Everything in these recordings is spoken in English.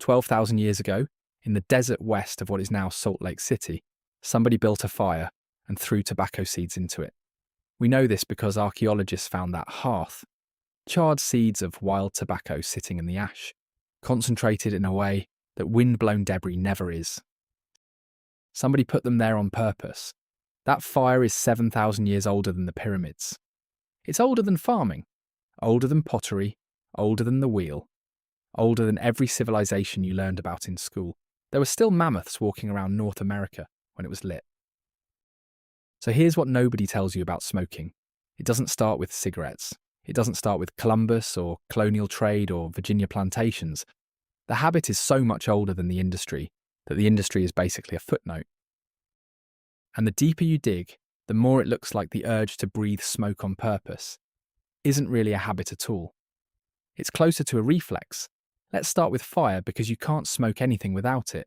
12,000 years ago, in the desert west of what is now Salt Lake City, somebody built a fire and threw tobacco seeds into it. We know this because archaeologists found that hearth, charred seeds of wild tobacco sitting in the ash, concentrated in a way that wind-blown debris never is. Somebody put them there on purpose. That fire is 7,000 years older than the pyramids. It's older than farming, older than pottery, older than the wheel, older than every civilization you learned about in school. There were still mammoths walking around North America when it was lit. So here's what nobody tells you about smoking. It doesn't start with cigarettes. It doesn't start with Columbus or colonial trade or Virginia plantations. The habit is so much older than the industry that the industry is basically a footnote. And the deeper you dig, the more it looks like the urge to breathe smoke on purpose isn't really a habit at all. It's closer to a reflex. Let's start with fire because you can't smoke anything without it.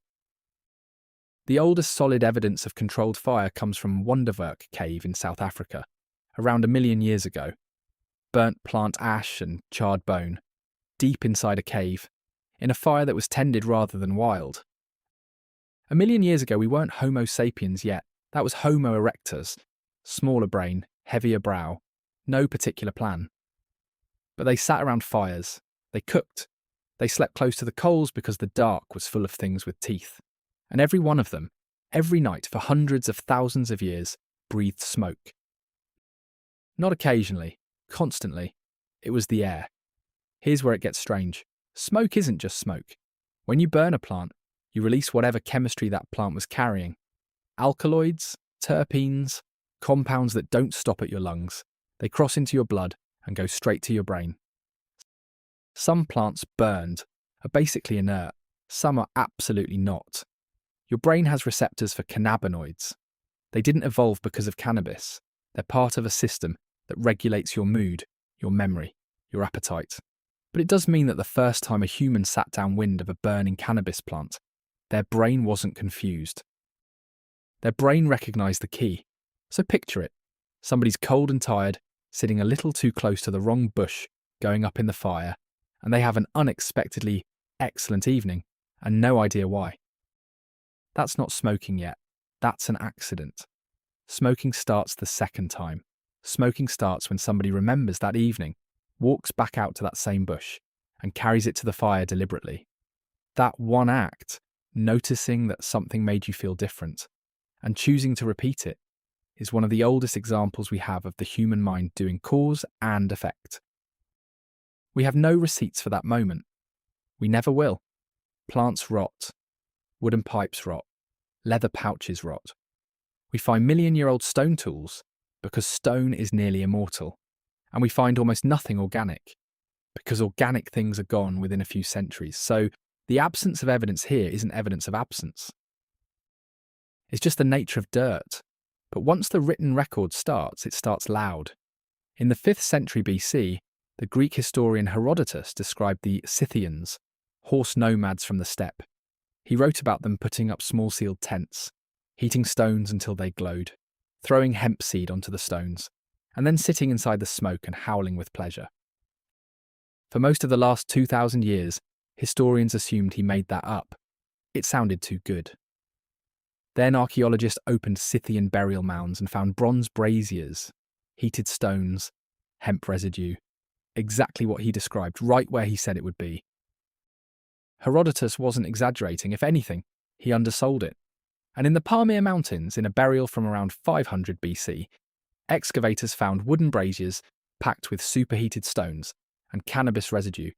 The oldest solid evidence of controlled fire comes from Wonderwerk Cave in South Africa, around 1 million years ago. Burnt plant ash and charred bone, deep inside a cave, in a fire that was tended rather than wild. 1 million years ago we weren't Homo sapiens yet. That was Homo erectus, smaller brain, heavier brow, no particular plan. But they sat around fires, they cooked, they slept close to the coals because the dark was full of things with teeth. And every one of them, every night for hundreds of thousands of years, breathed smoke. Not occasionally, constantly. It was the air. Here's where it gets strange. Smoke isn't just smoke. When you burn a plant, you release whatever chemistry that plant was carrying. Alkaloids, terpenes, compounds that don't stop at your lungs. They cross into your blood and go straight to your brain. Some plants burned are basically inert. Some are absolutely not. Your brain has receptors for cannabinoids. They didn't evolve because of cannabis. They're part of a system that regulates your mood, your memory, your appetite. But it does mean that the first time a human sat downwind of a burning cannabis plant, their brain wasn't confused. Their brain recognised the key. So picture it. Somebody's cold and tired, sitting a little too close to the wrong bush, going up in the fire, and they have an unexpectedly excellent evening, and no idea why. That's not smoking yet. That's an accident. Smoking starts the second time. Smoking starts when somebody remembers that evening, walks back out to that same bush, and carries it to the fire deliberately. That one act, noticing that something made you feel different, and choosing to repeat it, is one of the oldest examples we have of the human mind doing cause and effect. We have no receipts for that moment. We never will. Plants rot. Wooden pipes rot. Leather pouches rot. We find million-year-old stone tools because stone is nearly immortal. And we find almost nothing organic because organic things are gone within a few centuries. So the absence of evidence here isn't evidence of absence. It's just the nature of dirt. But once the written record starts, it starts loud. In the 5th century BC, the Greek historian Herodotus described the Scythians, horse nomads from the steppe. He wrote about them putting up small-sealed tents, heating stones until they glowed, throwing hemp seed onto the stones, and then sitting inside the smoke and howling with pleasure. For most of the last 2,000 years, historians assumed he made that up. It sounded too good. Then archaeologists opened Scythian burial mounds and found bronze braziers, heated stones, hemp residue, exactly what he described, right where he said it would be. Herodotus wasn't exaggerating. If anything, he undersold it. And in the Pamir Mountains, in a burial from around 500 BC, excavators found wooden braziers packed with superheated stones and cannabis residue,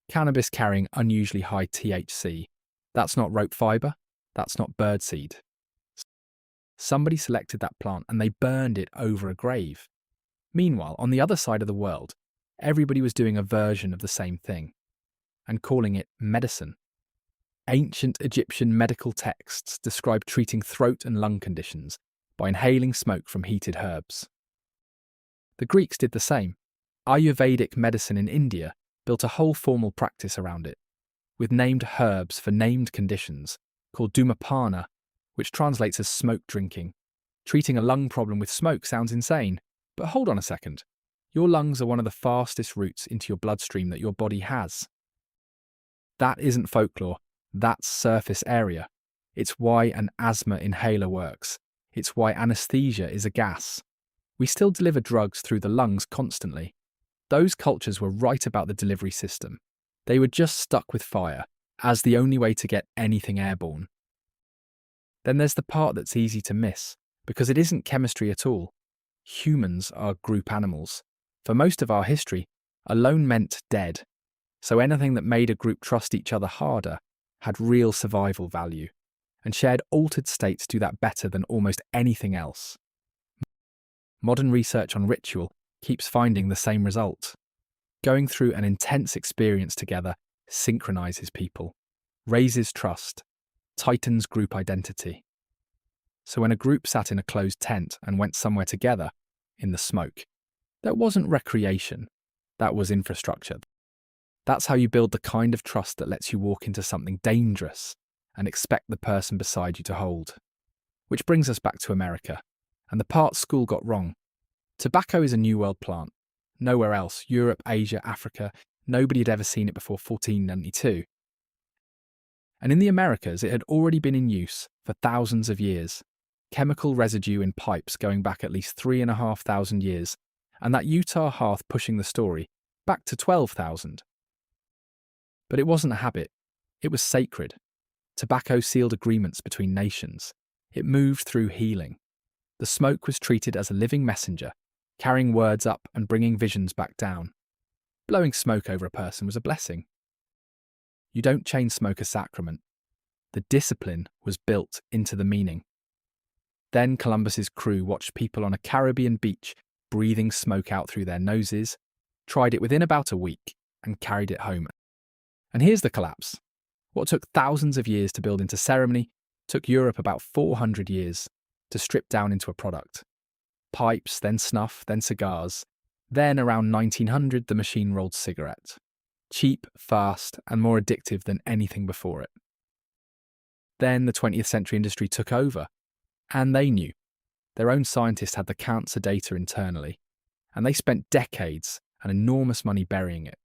cannabis carrying unusually high THC. That's not rope fibre, that's not birdseed. Somebody selected that plant and they burned it over a grave. Meanwhile, on the other side of the world, everybody was doing a version of the same thing and calling it medicine. Ancient Egyptian medical texts describe treating throat and lung conditions by inhaling smoke from heated herbs. The Greeks did the same. Ayurvedic medicine in India built a whole formal practice around it, with named herbs for named conditions, called dhumapana, which translates as smoke drinking. Treating a lung problem with smoke sounds insane, but hold on a second. Your lungs are one of the fastest routes into your bloodstream that your body has. That isn't folklore, That's surface area. It's why an asthma inhaler works. It's why anesthesia is a gas. We still deliver drugs through the lungs constantly. Those cultures were right about the delivery system. They were just stuck with fire as the only way to get anything airborne. Then there's the part that's easy to miss, because it isn't chemistry at all. Humans are group animals. For most of our history, alone meant dead. So anything that made a group trust each other harder had real survival value, and shared altered states do that better than almost anything else. Modern research on ritual keeps finding the same result. Going through an intense experience together synchronizes people, raises trust, tightens group identity. So when a group sat in a closed tent and went somewhere together, in the smoke, that wasn't recreation, that was infrastructure. That's how you build the kind of trust that lets you walk into something dangerous and expect the person beside you to hold. Which brings us back to America, and the part school got wrong. Tobacco is a New World plant. Nowhere else, Europe, Asia, Africa, nobody had ever seen it before 1492. And in the Americas, it had already been in use for thousands of years. Chemical residue in pipes going back at least 3,500 years, and that Utah Hearth pushing the story back to 12,000. But it wasn't a habit. It was sacred. Tobacco sealed agreements between nations. It moved through healing. The smoke was treated as a living messenger, carrying words up and bringing visions back down. Blowing smoke over a person was a blessing. You don't chain smoke a sacrament. The discipline was built into the meaning. Then Columbus's crew watched people on a Caribbean beach breathing smoke out through their noses, tried it within about a week, and carried it home. And here's the collapse. What took thousands of years to build into ceremony took Europe about 400 years to strip down into a product. Pipes, then snuff, then cigars. Then, around 1900, the machine-rolled cigarette. Cheap, fast, and more addictive than anything before it. Then the 20th century industry took over, and they knew. Their own scientists had the cancer data internally, and they spent decades and enormous money burying it.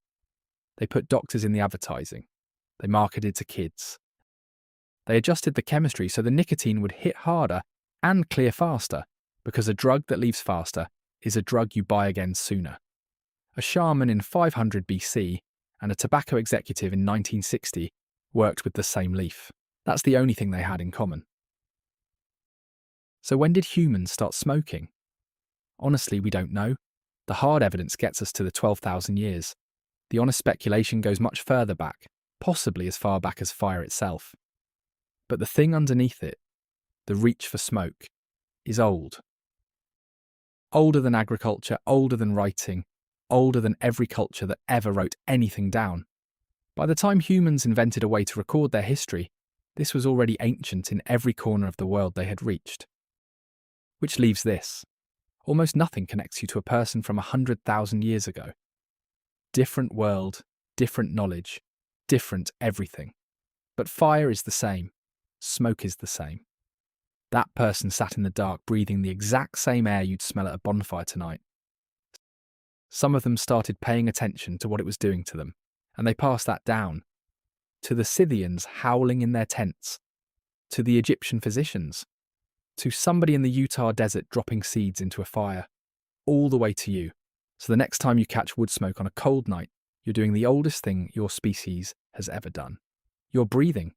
They put doctors in the advertising. They marketed to kids. They adjusted the chemistry so the nicotine would hit harder and clear faster, because a drug that leaves faster is a drug you buy again sooner. A shaman in 500 BC and a tobacco executive in 1960 worked with the same leaf. That's the only thing they had in common. So when did humans start smoking? Honestly, we don't know. The hard evidence gets us to the 12,000 years. The honest speculation goes much further back, possibly as far back as fire itself. But the thing underneath it, the reach for smoke, is old. Older than agriculture, older than writing, older than every culture that ever wrote anything down. By the time humans invented a way to record their history, this was already ancient in every corner of the world they had reached. Which leaves this. Almost nothing connects you to a person from 100,000 years ago. Different world, different knowledge, different everything. But fire is the same. Smoke is the same. That person sat in the dark breathing the exact same air you'd smell at a bonfire tonight. Some of them started paying attention to what it was doing to them, and they passed that down. To the Scythians howling in their tents, to the Egyptian physicians, to somebody in the Utah desert dropping seeds into a fire, all the way to you. So the next time you catch wood smoke on a cold night, you're doing the oldest thing your species has ever done. You're breathing.